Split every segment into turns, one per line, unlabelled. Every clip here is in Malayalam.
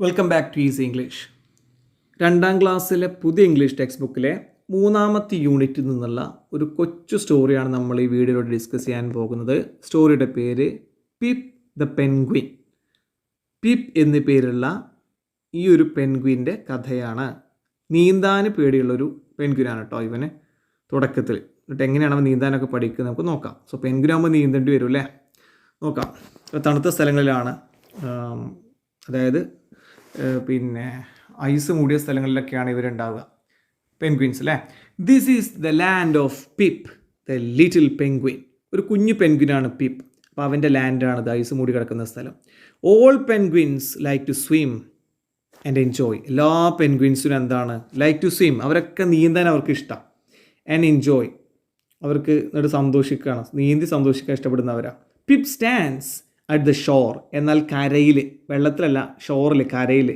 Welcome back to easy English. 2ാം ക്ലാസ്സിലെ പുതിയ ഇംഗ്ലീഷ് ടെക്സ്റ്റ് ബുക്കിലെ 3ാമത്തെ യൂണിറ്റിൽ നിന്നുള്ള ഒരു കൊച്ചു സ്റ്റോറിയാണ് നമ്മൾ ഈ വീഡിയോയിലൂടെ ഡിസ്കസ് ചെയ്യാൻ പോകുന്നത്. സ്റ്റോറിയുടെ പേര് പിപ്പ് ദ പെൻഗ്വിൻ. പിപ്പ് എന്നു പേരുള്ള ഈ ഒരു പെൻഗ്വിൻ്റെ കഥയാണ്. നീന്താൻ പേടിയുള്ളൊരു പെൻഗ്വിനാണ് കേട്ടോ ഇവന് തുടക്കത്തിൽ. എന്നിട്ട് എങ്ങനെയാണ് അവൻ നീന്താനൊക്കെ പഠിക്കുന്നത് നമുക്ക് നോക്കാം. സോ പെൻഗ്വിനാകുമ്പോൾ നീന്തേണ്ടി വരും അല്ലേ? നോക്കാം. തണുത്ത സ്ഥലങ്ങളിലാണ്, അതായത് പിന്നെ ഐസ് മൂടിയ സ്ഥലങ്ങളിലൊക്കെയാണ് ഇവരുണ്ടാവുക, പെൻഗ്വിൻസ് അല്ലേ. This is the land of pip the little penguin. ഒരു കുഞ്ഞു പെൻഗ്വിനാണ് പിപ്പ്. അപ്പോൾ അവൻ്റെ ലാൻഡാണ് ഐസ് മൂടി കിടക്കുന്ന സ്ഥലം. All penguins like to swim and enjoy. എല്ലാ പെൻഗ്വിൻസിനും എന്താണ്? Like to swim. അവരൊക്കെ നീന്താൻ അവർക്ക് ഇഷ്ടം. ആൻഡ് എൻജോയ്, അവർക്ക് എന്നിട്ട് സന്തോഷിക്കുകയാണ്, നീന്തി സന്തോഷിക്കാൻ ഇഷ്ടപ്പെടുന്നവരാണ്. Pip stands at the shore. എന്നാൽ കരയിൽ, വെള്ളത്തിലല്ല, ഷോറിൽ, കരയിൽ,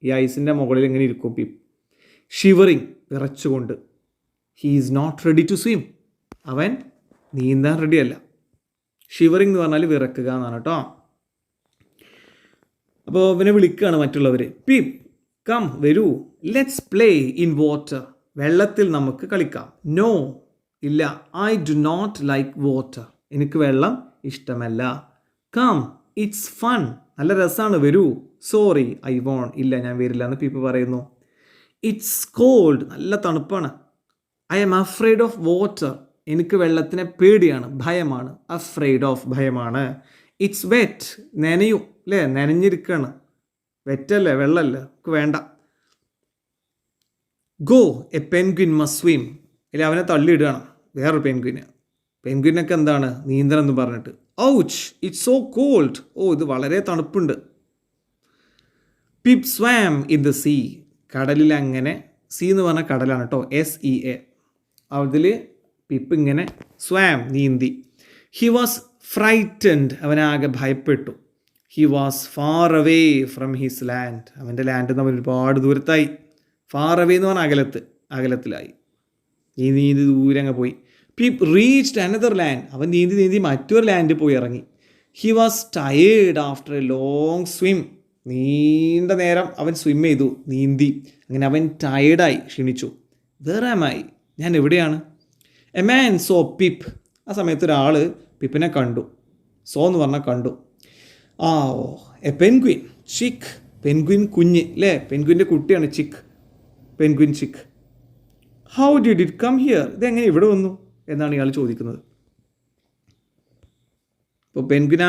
ഈ ഐസിൻ്റെ മുകളിൽ ഇങ്ങനെ ഇരിക്കും പിപ്പ്. ഷിവറിങ്, വിറച്ചുകൊണ്ട്. He is not ready to swim. അവൻ നീന്താൻ റെഡിയല്ല. ഷിവറിങ് എന്ന് പറഞ്ഞാൽ വിറക്കുക എന്നാണ് കേട്ടോ. അപ്പോൾ അവനെ വിളിക്കുകയാണ് മറ്റുള്ളവർ. പിപ്പ് കം, വരൂ, ലെറ്റ്സ് പ്ലേ ഇൻ വാട്ടർ. വെള്ളത്തിൽ നമുക്ക് കളിക്കാം. നോ, ഇല്ല, I do not like water. എനിക്ക് വെള്ളം ഇഷ്ടമല്ല. കം, ഇറ്റ്സ് ഫൺ, നല്ല രസമാണ്, വരൂ. സോറി, ഐ വോണ്ട്, ഇല്ല ഞാൻ വരില്ല എന്ന് പീപ്പിൾ പറയുന്നു. ഇറ്റ്സ് കോൾഡ്, നല്ല തണുപ്പാണ്. I am afraid of water, എനിക്ക് വെള്ളത്തിനെ പേടിയാണ്, ഭയമാണ്. അഫ്രെയ്ഡ് ഓഫ്, ഭയമാണ്. ഇറ്റ്സ് വെറ്റ്, നനയും അല്ലേ, നനഞ്ഞിരിക്കുകയാണ്. വെറ്റല്ലേ, വെള്ളമല്ലേ, നമുക്ക് വേണ്ട. Go, a penguin must swim. ഇല്ല, അവനെ തള്ളിയിടുകയാണ് വേറൊരു പെൻഗ്വിന്. പെൻഗ്വിനൊക്കെ എന്താണ് നീന്തണം എന്ന് പറഞ്ഞിട്ട്. Ouch, it's so cold. ഓ, ഇത് വളരെ തണുപ്പുണ്ട്. Pip swam in the sea. കടലിൽ അങ്ങനെ, സീ എന്ന് പറഞ്ഞാൽ കടലാണ് കേട്ടോ, SEA. അതിൽ പിപ്പ് ഇങ്ങനെ സ്വാം, നീന്തി. ഹി വാസ് ഫ്രൈറ്റൻഡ്, അവനാകെ ഭയപ്പെട്ടു. He was far away from his land. അവൻ്റെ ലാൻഡിൽ നിന്ന് അവൻ ഒരുപാട് ദൂരത്തായി. ഫാർ അവേ എന്ന് പറഞ്ഞാൽ അകലത്തിലായി. നീന്തി ദൂരെ അങ്ങ് പോയി. Pip reached another land. അവൻ നീന്തി മറ്റൊരു ലാൻഡിൽ പോയി ഇറങ്ങി. He was tired after A long swim. നീണ്ട നേരം അവൻ സ്വിം ചെയ്തു, നീന്തി. അങ്ങനെ അവൻ ടയേർഡായി, ക്ഷീണിച്ചു. വേർ ആം ഐ, ഞാൻ എവിടെയാണ്? A man so pip. ആ സമയത്ത് ഒരാൾ പിപ്പിനെ കണ്ടു. സോ എന്ന് പറഞ്ഞാൽ കണ്ടു. A penguin chick. പെൻഗ്വിൻ കുഞ്ഞ് അല്ലേ, പെൻഗ്വിൻ്റെ കുട്ടിയാണ് chick, penguin chick. How did it come here? ഇതെങ്ങനെ ഇവിടെ വന്നു എന്നാണ് ഇയാൾ ചോദിക്കുന്നത്. ഇപ്പോൾ പെൻഗ്വിന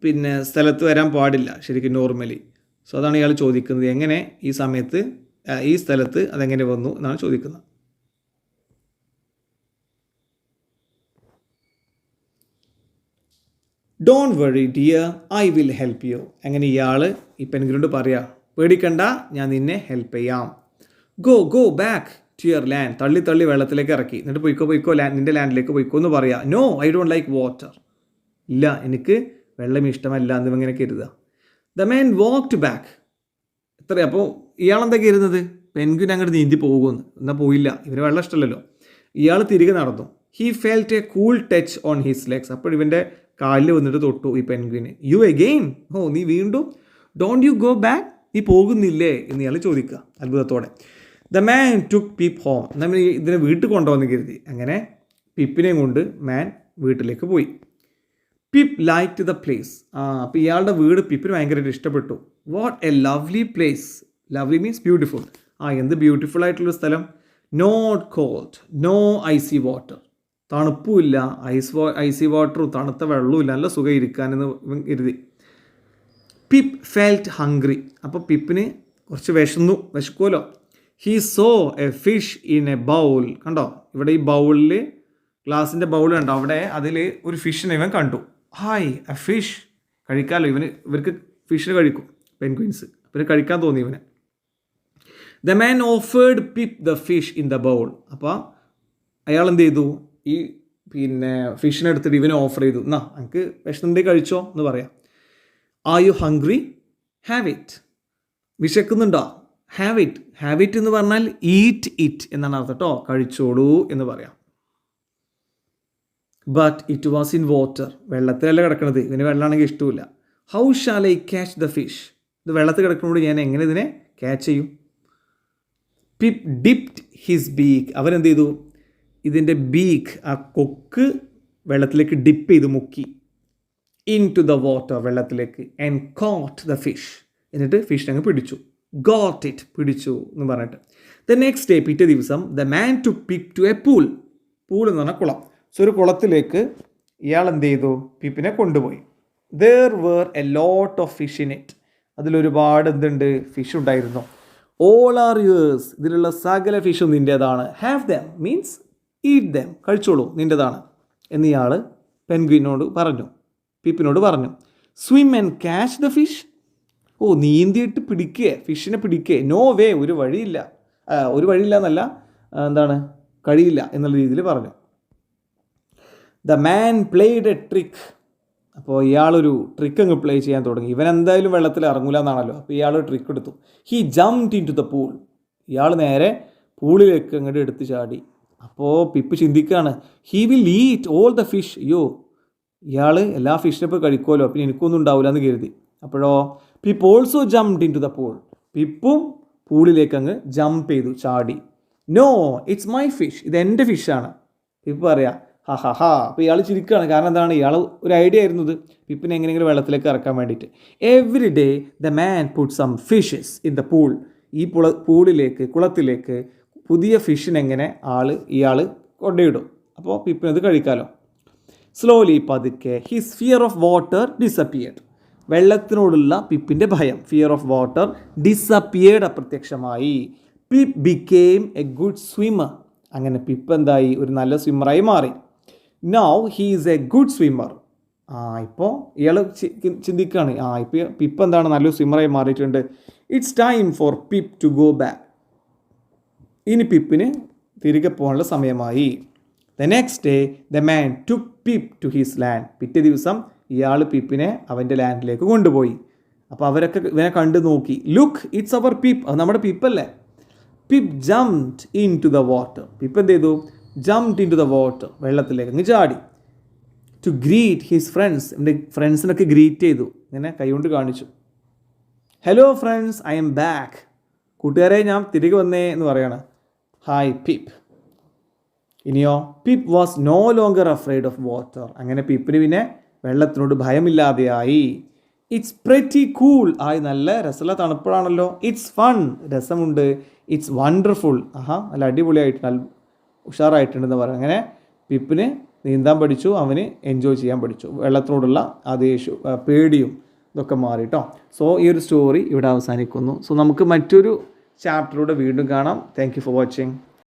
പിന്നെ സ്ഥലത്ത് വരാൻ പാടില്ല ശരിക്കും നോർമലി. സോ അതാണ് ഇയാൾ ചോദിക്കുന്നത്, എങ്ങനെ ഈ സമയത്ത് ഈ സ്ഥലത്ത് അതെങ്ങനെ വന്നു എന്നാണ് ചോദിക്കുന്നത്. Don't worry dear, I will help you. അങ്ങനെ ഇയാൾ ഈ പെൻഗ്വിനോട് പറയാ, പേടിക്കണ്ട, ഞാൻ നിന്നെ ഹെൽപ്പ് ചെയ്യാം. Go back to your land. തള്ളി വെള്ളത്തിലേക്ക് ഇറക്കി. എന്നിട്ട് പോയിക്കോ നിൻ്റെ ലാൻഡിലേക്ക് പോയിക്കോ എന്ന് പറയാം. No, I don't like water. ഇല്ല, എനിക്ക് വെള്ളം ഇഷ്ടമല്ല എന്ന് ഇങ്ങനെ കരുതുക. The man walked back. അപ്പോൾ ഇയാളെന്താ കരുതുന്നത്? പെൻഗ്വിൻ അങ്ങോട്ട് നീന്തി പോകുമെന്ന്. എന്നാൽ പോയില്ല, ഇവന് വെള്ളം ഇഷ്ടമല്ലല്ലോ. ഇയാൾ തിരികെ നടന്നു. He felt A cool touch on his legs. അപ്പോൾ ഇവൻ്റെ കാലിൽ വന്നിട്ട് തൊട്ടു ഈ പെൻഗ്വിന്. യു അഗെയിൻ, നീ വീണ്ടും. ഡോണ്ട് യു ഗോ ബാക്ക്, നീ പോകുന്നില്ലേ എന്ന് ഇയാൾ ചോദിക്കുക അത്ഭുതത്തോടെ. The man took pip home. നമ്മൾ ഇതിനെ വീട്ടിൽ കൊണ്ടുവന്ന് കരുതി. അങ്ങനെ പിപ്പിനെയും കൊണ്ട് മാൻ വീട്ടിലേക്ക് പോയി. Pip liked the place. അപ്പോൾ ഇയാളുടെ വീട് പിപ്പിന് ഭയങ്കരമായിട്ട് ഇഷ്ടപ്പെട്ടു. What a lovely place. Lovely means beautiful. എന്ത് ബ്യൂട്ടിഫുൾ ആയിട്ടുള്ളൊരു സ്ഥലം. Not cold, no icy water. തണുപ്പുമില്ല, ഐസി വാട്ടറും തണുത്ത വെള്ളവും, നല്ല സുഖം ഇരിക്കാനെന്ന് കരുതി. Pip felt hungry. അപ്പോൾ പിപ്പിന് കുറച്ച് വിശക്കുമല്ലോ. He saw a fish in a bowl. കണ്ടോ, ഇവിടെ ഈ ബൗളിൽ, ഗ്ലാസിൻ്റെ ബൗൾ കണ്ടോ, അവിടെ അതിൽ ഒരു ഫിഷിനെ ഇവൻ കണ്ടു. A fish. കഴിക്കാമല്ലോ, ഇവർക്ക് ഫിഷിനെ കഴിക്കും പെൻഗ്വിൻസ്. അപ്പോൾ കഴിക്കാൻ തോന്നി ഇവന്. The man offered pip the fish in the bowl. അപ്പോൾ അയാൾ എന്ത് ചെയ്തു, ഈ പിന്നെ ഫിഷിനെ എടുത്തിട്ട് ഇവനെ ഓഫർ ചെയ്തു. എന്നാ എനിക്ക് വിശന്നുണ്ടെങ്കിൽ കഴിച്ചോ എന്ന് പറയാം. Are you hungry? Have it. വിശക്കുന്നുണ്ടോ? ഹാവ് ഇറ്റ് എന്ന് പറഞ്ഞാൽ ഈറ്റ് ഇറ്റ് എന്നാണ് അർത്ഥം കേട്ടോ. കഴിച്ചോളൂ എന്ന് പറയാം. But it was in water. വെള്ളത്തിലല്ല കിടക്കണത്, ഇവന് വെള്ളമാണെങ്കിൽ ഇഷ്ടമില്ല. How shall I catch the fish? ഇത് വെള്ളത്തിൽ കിടക്കുന്നതുകൊണ്ട് ഞാൻ എങ്ങനെ ഇതിനെ ക്യാച്ച് ചെയ്യും? പിപ്പ് ഡിപ്ഡ് ഹിസ് ബീക്ക്, അവരെന്ത് ചെയ്തു? ഇതിൻ്റെ ബീക്ക്, ആ കൊക്ക് വെള്ളത്തിലേക്ക് ഡിപ്പ് ചെയ്ത് മുക്കി. ഇൻ ടു ദ വാട്ടർ, വെള്ളത്തിലേക്ക്. ആൻഡ് കോട്ട് ദ ഫിഷ്, എന്നിട്ട് ഫിഷ് അങ്ങ് പിടിച്ചു. ഗോട്ട് ഇറ്റ്, പിടിച്ചു എന്ന് പറഞ്ഞിട്ട്. ദ നെക്സ്റ്റ് ഡേ, പിറ്റേ ദിവസം, the man took Pip to a pool. Pool എന്ന് പറഞ്ഞാൽ കുളം. സോ ഒരു കുളത്തിലേക്ക് ഇയാൾ എന്ത് ചെയ്തു? പിപ്പിനെ കൊണ്ടുപോയി. There were a lot of fish in it, അതിലൊരുപാട് എന്തുണ്ട്? ഫിഷ് ഉണ്ടായിരുന്നു. ഓൾ ആർ യുവേഴ്സ്, ഇതിലുള്ള സകല ഫിഷും നിൻ്റേതാണ്. Have them means eat them, കഴിച്ചോളൂ, നിൻ്റേതാണ് എന്ന് ഇയാൾ പെൻഗ്വിനോട് പറഞ്ഞു, പിപ്പിനോട് പറഞ്ഞു. Swim and catch the fish, ഓ നീന്തിയിട്ട് പിടിക്കുക, ഫിഷിനെ പിടിക്കുക. നോ വേ, ഒരു വഴിയില്ല, ഒരു വഴിയില്ല എന്നല്ല, എന്താണ്, കഴിയില്ല എന്നുള്ള രീതിയിൽ പറഞ്ഞു. The man played A trick, അപ്പോൾ ഇയാളൊരു ട്രിക്ക് അങ്ങ് പ്ലേ ചെയ്യാൻ തുടങ്ങി. ഇവൻ എന്തായാലും വെള്ളത്തിൽ ഇറങ്ങൂല എന്നാണല്ലോ, അപ്പോൾ ഇയാൾ ട്രിക്ക് എടുത്തു. He jumped into the pool, ഇയാൾ നേരെ പൂളിലേക്ക് അങ്ങോട്ട് എടുത്ത് ചാടി. അപ്പോൾ പിപ്പ് ചിന്തിക്കുകയാണ്, he will eat all the fish. അയ്യോ, ഇയാൾ എല്ലാ ഫിഷിനെ ഇപ്പോൾ കഴിക്കുമല്ലോ, പിന്നെ എനിക്കൊന്നും ഉണ്ടാവില്ല എന്ന് കരുതി. അപ്പോഴോ Pip also jumped into the pool, പിപ്പും പൂളിലേക്ക് അങ്ങ് ജമ്പ് ചെയ്തു, ചാടി. നോ ഇറ്റ്സ് മൈ ഫിഷ്, ഇത് എൻ്റെ ഫിഷാണ്. പിപ്പ് പറയാം ഹാ ഹാ ഹാ. അപ്പോൾ ഇയാൾ ചിരിക്കുകയാണ്. കാരണം എന്താണ്, ഇയാൾ ഒരു ഐഡിയ ആയിരുന്നു ഇത്, പിപ്പിനെ എങ്ങനെയെങ്കിലും വെള്ളത്തിലേക്ക് ഇറക്കാൻ വേണ്ടിയിട്ട്. Every day the man put some fishes in the pool, ഈ പൂളിലേക്ക്, കുളത്തിലേക്ക് പുതിയ ഫിഷിനെങ്ങനെ ഇയാൾ കൊണ്ടുപോയിടും. അപ്പോൾ പിപ്പിനത് കഴിക്കാമല്ലോ. സ്ലോലി, പതുക്കെ, his fear of water disappeared, വെള്ളത്തിനോടുള്ള പിപ്പിൻ്റെ ഭയം, ഫിയർ ഓഫ് വാട്ടർ ഡിസപ്പിയേർഡ്, അപ്രത്യക്ഷമായി. Pip became a good swimmer, അങ്ങനെ പിപ്പ് എന്തായി? ഒരു നല്ല സ്വിമ്മറായി മാറി. Now he is a good swimmer. ഇപ്പോൾ ഇയാൾ ചിന്തിക്കുകയാണ്, ഇപ്പോൾ പിപ്പ് എന്താണ്, നല്ലൊരു സ്വിമ്മറായി മാറിയിട്ടുണ്ട്. It's time for pip to go back, ഇനി പിപ്പിന് തിരികെ പോകാനുള്ള സമയമായി. The next day the man took Pip to his land, പിറ്റേ ദിവസം ഇയാൾ പിപ്പിനെ അവൻ്റെ ലാൻഡിലേക്ക് കൊണ്ടുപോയി. അപ്പോൾ അവരൊക്കെ ഇവനെ കണ്ടു നോക്കി. ലുക്ക് ഇറ്റ്സ് അവർ പിപ്പ്, അത് നമ്മുടെ പിപ്പല്ലേ. Pip jumped into the water, Pip എന്ത് ചെയ്തു? Jumped into the water, വെള്ളത്തിലേക്ക് അങ്ങ് ചാടി. ടു ഗ്രീറ്റ് ഹിസ് ഫ്രണ്ട്സ്, എൻ്റെ ഫ്രണ്ട്സിനൊക്കെ ഗ്രീറ്റ് ചെയ്തു, ഇങ്ങനെ കൈകൊണ്ട് കാണിച്ചു. Hello friends, I am back, കൂട്ടുകാരെ ഞാൻ തിരികെ വന്നേ എന്ന് പറയാണ്. Hi Pip. ഇനിയോ, Pip was no longer afraid of water, അങ്ങനെ പിപ്പിന് പിന്നെ വെള്ളത്തിനോട് ഭയമില്ലാതെയായി. ഇറ്റ്സ് പ്രെറ്റി കൂൾ, ആയി നല്ല രസമുള്ള തണുപ്പാണല്ലോ. ഇറ്റ്സ് ഫൺ, രസമുണ്ട്. ഇറ്റ്സ് വണ്ടർഫുൾ, നല്ല അടിപൊളിയായിട്ട് നല്ല ഉഷാറായിട്ടുണ്ടെന്ന് പറയാം. അങ്ങനെ പിപ്പിന് നീന്താൻ പഠിച്ചു, അവന് എൻജോയ് ചെയ്യാൻ പഠിച്ചു, വെള്ളത്തിനോടുള്ള ആ ദേഷ്യവും പേടിയും ഇതൊക്കെ മാറിട്ടോ. സോ ഈ ഒരു സ്റ്റോറി ഇവിടെ അവസാനിക്കുന്നു. സോ നമുക്ക് മറ്റൊരു ചാപ്റ്ററിലൂടെ വീണ്ടും കാണാം. Thank you for watching.